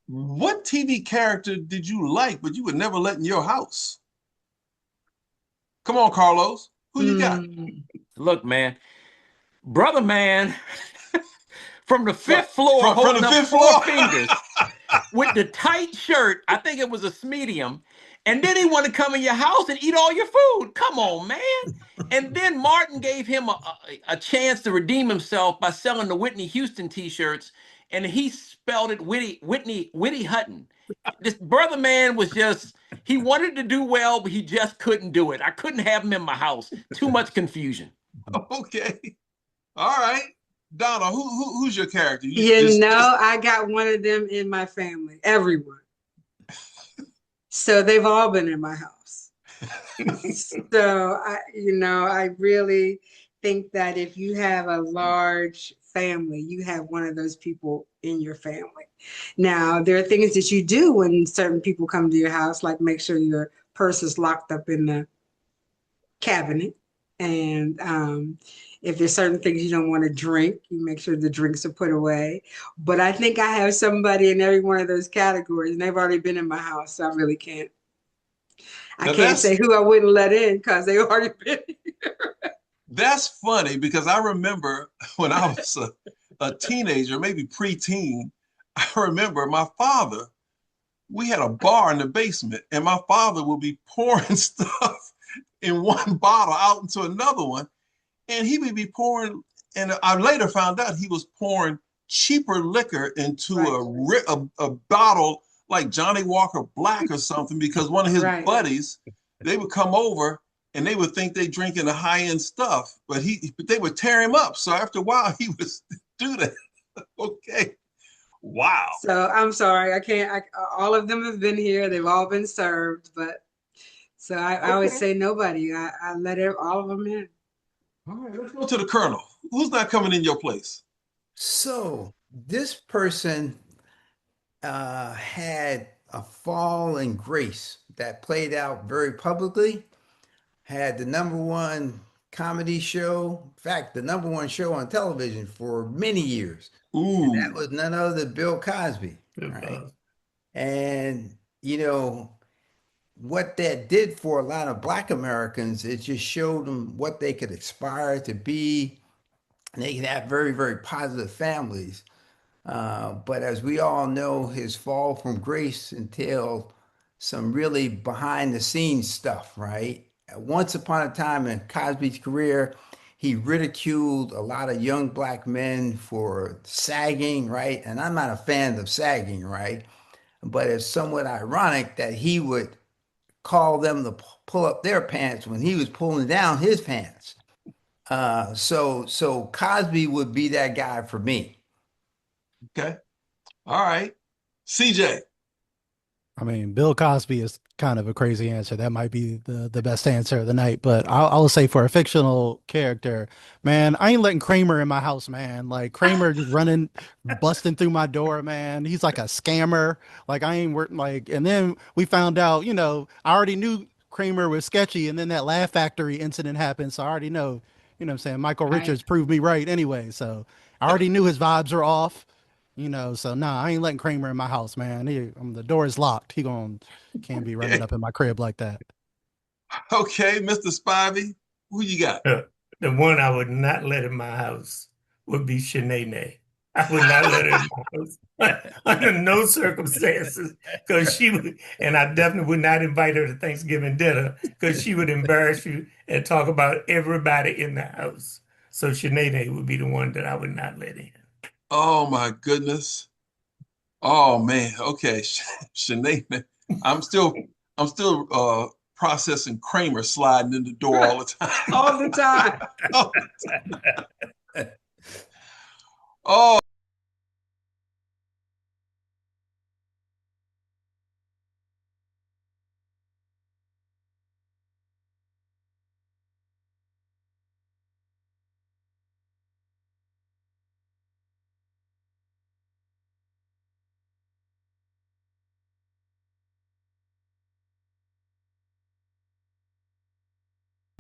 What TV character did you like, but you would never let in your house? Come on, Carlos. Who you got? Mm. Look, man, brother, man, from the From, fifth floor, from the holding up fifth four floor? fingers with the tight shirt. I think it was a medium. And then he want to come in your house and eat all your food. Come on, man. And then Martin gave him a chance to redeem himself by selling the Whitney Houston T-shirts, and he spelled it Whitney Hutton. This brother man was just, he wanted to do well, but he just couldn't do it. I couldn't have him in my house. Too much confusion. Okay. All right. Donna, who's your character? I got one of them in my family, everyone. So they've all been in my house. So I really think that if you have a large family, you have one of those people in your family. Now, there are things that you do when certain people come to your house, like make sure your purse is locked up in the cabinet. And if there's certain things you don't want to drink, you make sure the drinks are put away. But I think I have somebody in every one of those categories, and they've already been in my house, so I really can't. I can't say who I wouldn't let in because they already been here. That's funny because I remember when I was a teenager, maybe preteen, I remember my father, we had a bar in the basement, and my father would be pouring stuff in one bottle out into another one. And he would be pouring, and I later found out he was pouring cheaper liquor into a bottle like Johnny Walker Black or something, because one of his buddies, they would come over and they would think they drinking the high-end stuff, but they would tear him up. So after a while, he would do that. Okay. Wow. So I'm sorry, I can't. All of them have been here. They've all been served, but so I would say nobody. I let all of them in. All right, let's go to the Colonel. Who's not coming in your place? So this person had a fall in grace that played out very publicly, had the #1 comedy show, in fact, the #1 show on television for many years. Ooh. And that was none other than Bill Cosby. Right? And, what that did for a lot of Black Americans, it just showed them what they could aspire to be. And they could have very, very positive families. But as we all know, his fall from grace entailed some really behind the scenes stuff, right? Once upon a time in Cosby's career, he ridiculed a lot of young Black men for sagging, right? And I'm not a fan of sagging, right? But it's somewhat ironic that he would call them to pull up their pants when he was pulling down his pants. So Cosby would be that guy for me. Okay. All right. CJ. I mean, Bill Cosby is kind of a crazy answer. That might be the best answer of the night. But I'll say for a fictional character, man, I ain't letting Kramer in my house, man. Like Kramer just running, busting through my door, man. He's like a scammer. Like I ain't working like. And then we found out, I already knew Kramer was sketchy, and then that Laugh Factory incident happened, so I already know. What I'm saying? Michael Richards proved me right anyway. So I already knew his vibes were off. So nah, I ain't letting Kramer in my house, man. The door is locked. He can't be running up in my crib like that. Okay, Mr. Spivey, who you got? The one I would not let in my house would be Shanae. I would not let her in my house under no circumstances, because she would, and I definitely would not invite her to Thanksgiving dinner because she would embarrass you and talk about everybody in the house. So Shanae would be the one that I would not let in. Oh my goodness. Oh man. Okay. Shanae. I'm still processing Kramer sliding in the door all the time. All the time. All the time. Oh.